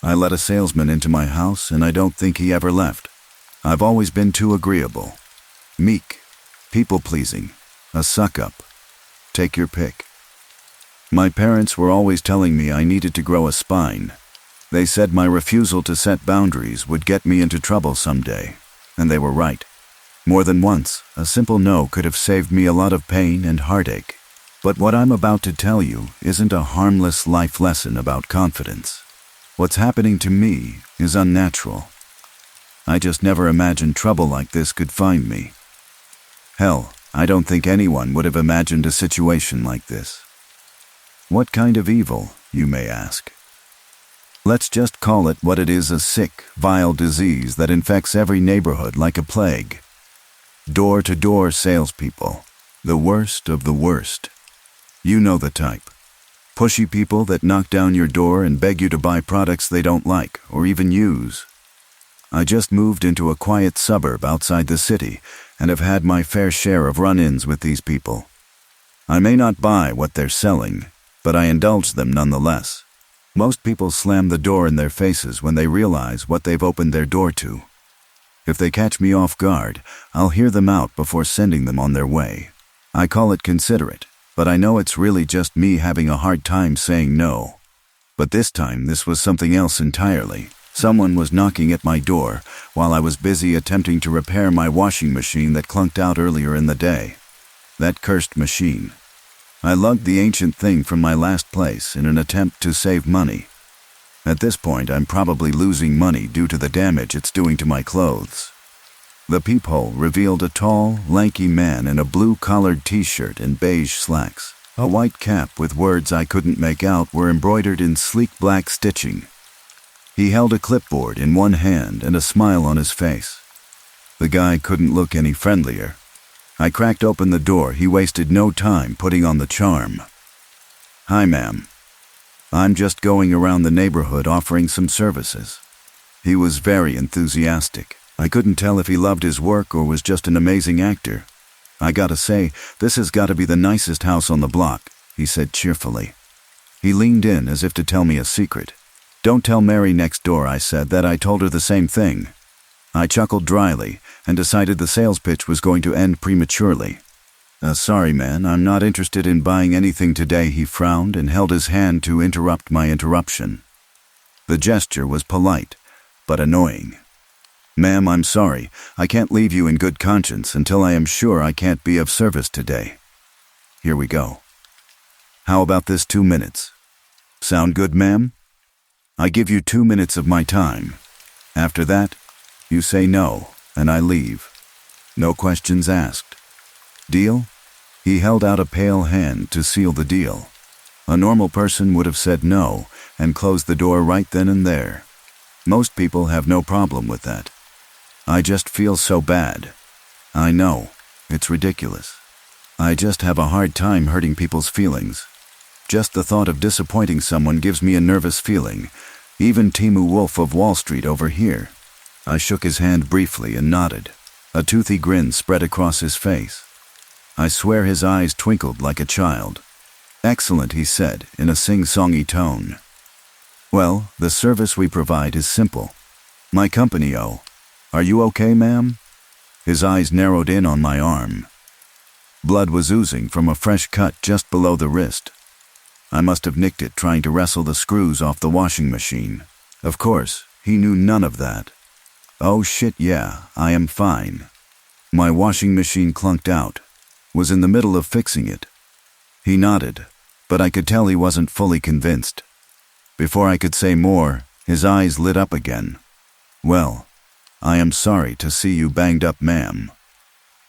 I let a salesman into my house, and I don't think he ever left. I've always been too agreeable. Meek, people-pleasing, a suck-up. Take your pick. My parents were always telling me I needed to grow a spine. They said my refusal to set boundaries would get me into trouble someday, and they were right. More than once, a simple no could have saved me a lot of pain and heartache. But what I'm about to tell you isn't a harmless life lesson about confidence. What's happening to me is unnatural. I just never imagined trouble like this could find me. Hell, I don't think anyone would have imagined a situation like this. What kind of evil, you may ask? Let's just call it what it is, a sick, vile disease that infects every neighborhood like a plague. Door-to-door salespeople, the worst of the worst. You know the type. Pushy people that knock down your door and beg you to buy products they don't like or even use. I just moved into a quiet suburb outside the city and have had my fair share of run-ins with these people. I may not buy what they're selling, but I indulge them nonetheless. Most people slam the door in their faces when they realize what they've opened their door to. If they catch me off guard, I'll hear them out before sending them on their way. I call it considerate, but I know it's really just me having a hard time saying no. But this time, this was something else entirely. Someone was knocking at my door while I was busy attempting to repair my washing machine that clunked out earlier in the day. That cursed machine. I lugged the ancient thing from my last place in an attempt to save money. At this point, I'm probably losing money due to the damage it's doing to my clothes. The peephole revealed a tall, lanky man in a blue-collared t-shirt and beige slacks. A white cap with words I couldn't make out were embroidered in sleek black stitching. He held a clipboard in one hand and a smile on his face. The guy couldn't look any friendlier. I cracked open the door. He wasted no time putting on the charm. "Hi, ma'am. I'm just going around the neighborhood offering some services." He was very enthusiastic. I couldn't tell if he loved his work or was just an amazing actor. "I gotta say, this has gotta be the nicest house on the block," he said cheerfully. He leaned in as if to tell me a secret. "Don't tell Mary next door," I said that. I told her the same thing. I chuckled dryly and decided the sales pitch was going to end prematurely. Sorry, man, I'm not interested in buying anything today," he frowned and held his hand to interrupt my interruption. The gesture was polite, but annoying. "Ma'am, I'm sorry. I can't leave you in good conscience until I am sure I can't be of service today. Here we go. How about this 2 minutes? Sound good, ma'am? I give you 2 minutes of my time. After that, you say no, and I leave. No questions asked. Deal?" He held out a pale hand to seal the deal. A normal person would have said no and closed the door right then and there. Most people have no problem with that. I just feel so bad. I know, it's ridiculous. I just have a hard time hurting people's feelings. Just the thought of disappointing someone gives me a nervous feeling. Even Timu Wolf of Wall Street over here. I shook his hand briefly and nodded. A toothy grin spread across his face. I swear his eyes twinkled like a child. "Excellent," he said in a sing-songy tone. "Well, the service we provide is simple. My company, Are you okay, ma'am?" His eyes narrowed in on my arm. Blood was oozing from a fresh cut just below the wrist. I must have nicked it trying to wrestle the screws off the washing machine. Of course, he knew none of that. "Oh shit, yeah, I am fine." My washing machine clunked out. Was in the middle of fixing it. He nodded, but I could tell he wasn't fully convinced. Before I could say more, his eyes lit up again. "Well, I am sorry to see you banged up, ma'am.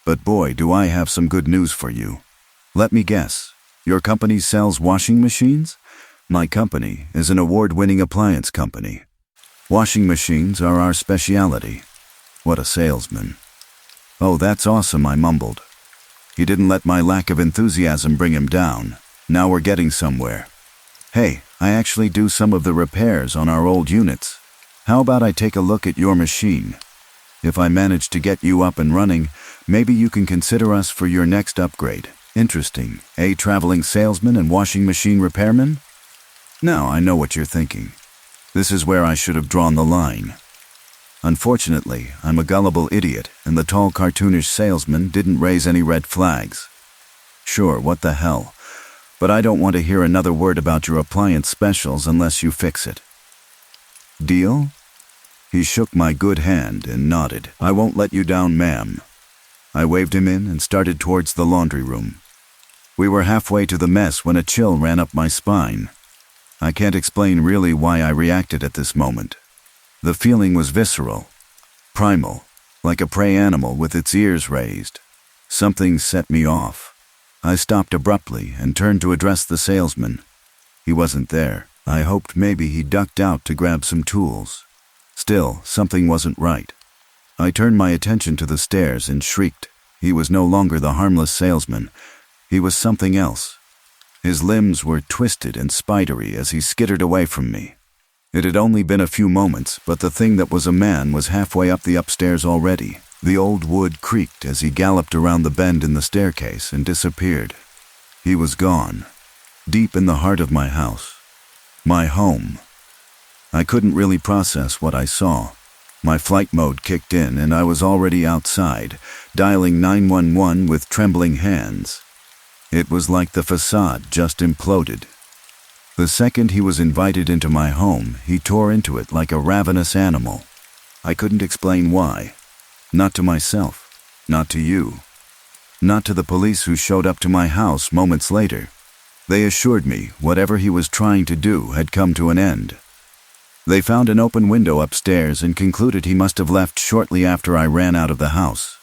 But boy, do I have some good news for you. Let me guess, your company sells washing machines?" My company is an award-winning appliance company. Washing machines are our specialty. What a salesman. "Oh, that's awesome," I mumbled. He didn't let my lack of enthusiasm bring him down. Now we're getting somewhere. "Hey, I actually do some of the repairs on our old units. How about I take a look at your machine? If I manage to get you up and running, maybe you can consider us for your next upgrade. Interesting, traveling salesman and washing machine repairman?" Now I know what you're thinking. This is where I should have drawn the line. Unfortunately, I'm a gullible idiot, and the tall cartoonish salesman didn't raise any red flags. Sure, what the hell, but I don't want to hear another word about your appliance specials unless you fix it. Deal? He shook my good hand and nodded. I won't let you down, ma'am. I waved him in and started towards the laundry room. We were halfway to the mess when a chill ran up my spine. I can't explain really why I reacted at this moment. The feeling was visceral, primal, like a prey animal with its ears raised. Something set me off. I stopped abruptly and turned to address the salesman. He wasn't there. I hoped maybe he ducked out to grab some tools. Still, something wasn't right. I turned my attention to the stairs and shrieked. He was no longer the harmless salesman. He was something else. His limbs were twisted and spidery as he skittered away from me. It had only been a few moments, but the thing that was a man was halfway up the upstairs already. The old wood creaked as he galloped around the bend in the staircase and disappeared. He was gone, deep in the heart of my house. My home. I couldn't really process what I saw. My flight mode kicked in and I was already outside, dialing 911 with trembling hands. It was like the facade just imploded. The second he was invited into my home, he tore into it like a ravenous animal. I couldn't explain why. Not to myself. Not to you. Not to the police who showed up to my house moments later. They assured me whatever he was trying to do had come to an end. They found an open window upstairs and concluded he must have left shortly after I ran out of the house.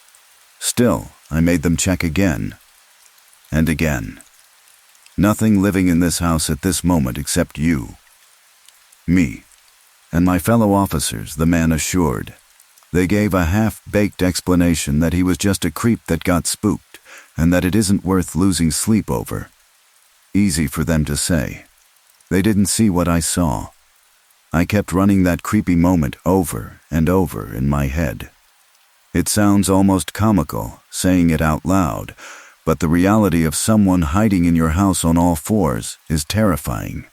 Still, I made them check again. And again. Nothing living in this house at this moment except you. Me. And my fellow officers, the man assured. They gave a half-baked explanation that he was just a creep that got spooked, and that it isn't worth losing sleep over. Easy for them to say. They didn't see what I saw. I kept running that creepy moment over and over in my head. It sounds almost comical, saying it out loud, but the reality of someone hiding in your house on all fours is terrifying.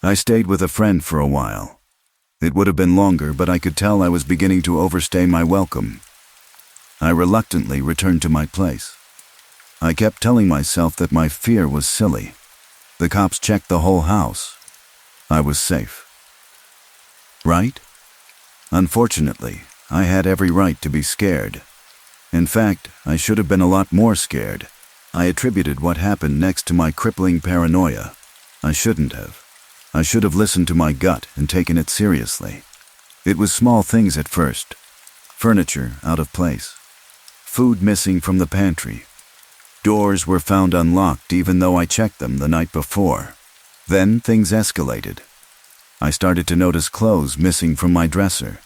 I stayed with a friend for a while. It would have been longer, but I could tell I was beginning to overstay my welcome. I reluctantly returned to my place. I kept telling myself that my fear was silly. The cops checked the whole house. I was safe. Right? Unfortunately, I had every right to be scared. In fact, I should have been a lot more scared. I attributed what happened next to my crippling paranoia. I shouldn't have. I should have listened to my gut and taken it seriously. It was small things at first. Furniture out of place. Food missing from the pantry. Doors were found unlocked even though I checked them the night before. Then things escalated. I started to notice clothes missing from my dresser.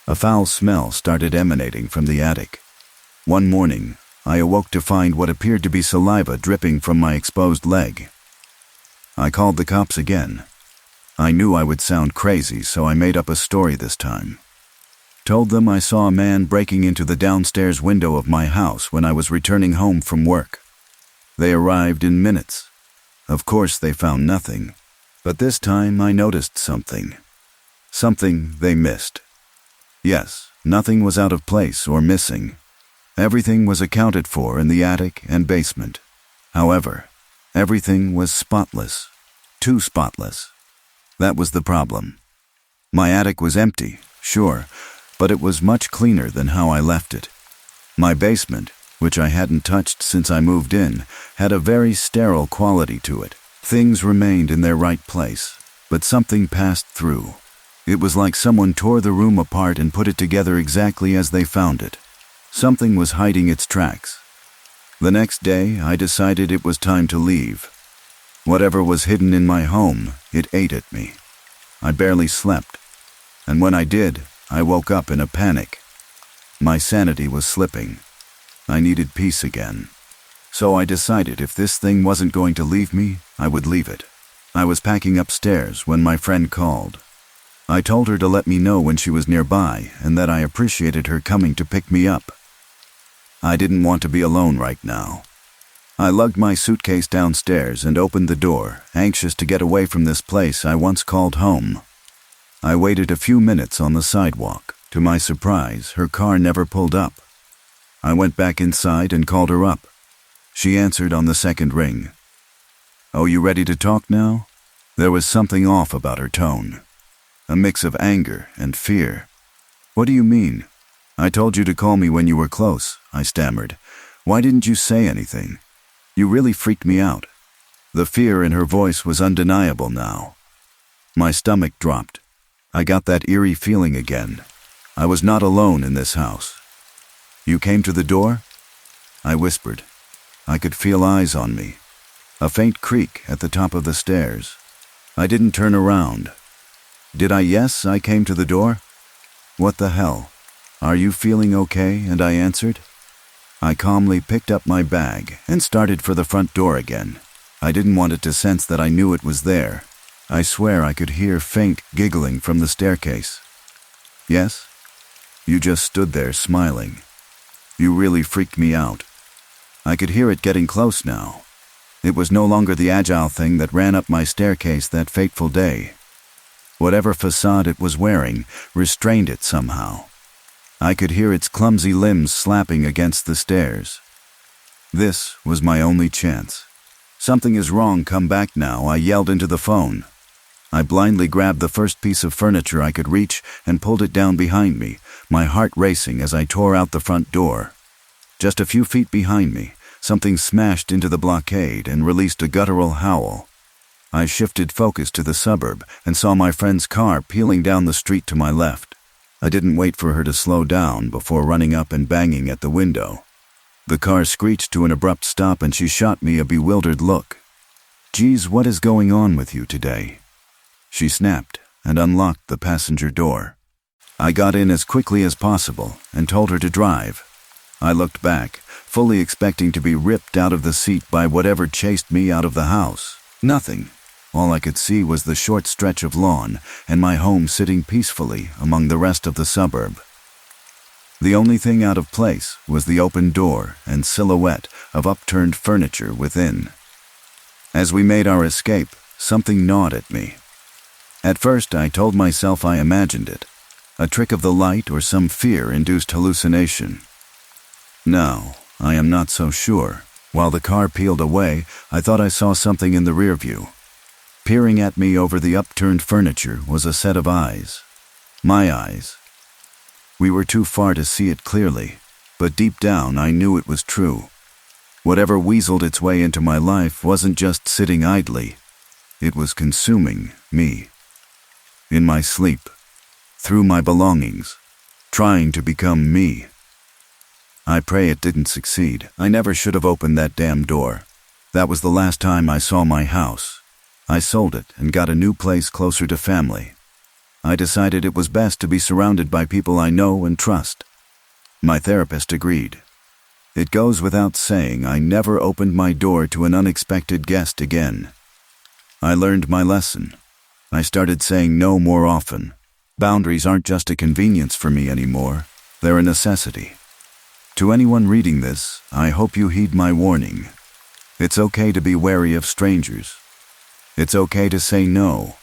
A foul smell started emanating from the attic. One morning, I awoke to find what appeared to be saliva dripping from my exposed leg. I called the cops again. I knew I would sound crazy, so I made up a story this time. Told them I saw a man breaking into the downstairs window of my house when I was returning home from work. They arrived in minutes. Of course, they found nothing. But this time I noticed something. Something they missed. Yes, nothing was out of place or missing. Everything was accounted for in the attic and basement. However, everything was spotless. Too spotless. That was the problem. My attic was empty, sure, but it was much cleaner than how I left it. My basement, which I hadn't touched since I moved in, had a very sterile quality to it. Things remained in their right place, but something passed through. It was like someone tore the room apart and put it together exactly as they found it. Something was hiding its tracks. The next day, I decided it was time to leave. Whatever was hidden in my home, it ate at me. I barely slept, and when I did, I woke up in a panic. My sanity was slipping. I needed peace again. So I decided if this thing wasn't going to leave me, I would leave it. I was packing upstairs when my friend called. I told her to let me know when she was nearby and that I appreciated her coming to pick me up. I didn't want to be alone right now. I lugged my suitcase downstairs and opened the door, anxious to get away from this place I once called home. I waited a few minutes on the sidewalk. To my surprise, her car never pulled up. I went back inside and called her up. She answered on the second ring. "Oh, you ready to talk now?" There was something off about her tone. A mix of anger and fear. "What do you mean?" "I told you to call me when you were close," I stammered. "Why didn't you say anything? You really freaked me out." The fear in her voice was undeniable now. My stomach dropped. I got that eerie feeling again. I was not alone in this house. "You came to the door?" I whispered. I could feel eyes on me. A faint creak at the top of the stairs. I didn't turn around. "Did I? Yes, I came to the door." "What the hell? Are you feeling okay?" And I answered. I calmly picked up my bag and started for the front door again. I didn't want it to sense that I knew it was there. I swear I could hear faint giggling from the staircase. "Yes?" "You just stood there smiling. You really freaked me out." I could hear it getting close now. It was no longer the agile thing that ran up my staircase that fateful day. Whatever facade it was wearing restrained it somehow. I could hear its clumsy limbs slapping against the stairs. This was my only chance. "Something is wrong, come back now," I yelled into the phone. I blindly grabbed the first piece of furniture I could reach and pulled it down behind me, my heart racing as I tore out the front door. Just a few feet behind me, something smashed into the blockade and released a guttural howl. I shifted focus to the suburb and saw my friend's car peeling down the street to my left. I didn't wait for her to slow down before running up and banging at the window. The car screeched to an abrupt stop and she shot me a bewildered look. "Geez, what is going on with you today?" She snapped and unlocked the passenger door. I got in as quickly as possible and told her to drive. I looked back, fully expecting to be ripped out of the seat by whatever chased me out of the house. Nothing. All I could see was the short stretch of lawn and my home sitting peacefully among the rest of the suburb. The only thing out of place was the open door and silhouette of upturned furniture within. As we made our escape, something gnawed at me. At first, I told myself I imagined it, a trick of the light or some fear-induced hallucination. Now, I am not so sure. While the car peeled away, I thought I saw something in the rear view. Peering at me over the upturned furniture was a set of eyes. My eyes. We were too far to see it clearly, but deep down I knew it was true. Whatever weaseled its way into my life wasn't just sitting idly. It was consuming me. In my sleep, through my belongings, trying to become me. I pray it didn't succeed. I never should have opened that damn door. That was the last time I saw my house. I sold it and got a new place closer to family. I decided it was best to be surrounded by people I know and trust. My therapist agreed. It goes without saying I never opened my door to an unexpected guest again. I learned my lesson. I started saying no more often. Boundaries aren't just a convenience for me anymore. They're a necessity. To anyone reading this, I hope you heed my warning. It's okay to be wary of strangers. It's okay to say no.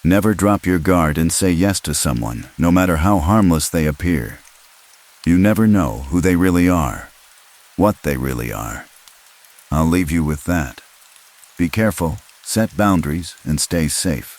Never drop your guard and say yes to someone, no matter how harmless they appear. You never know who they really are, what they really are. I'll leave you with that. Be careful, set boundaries, and stay safe.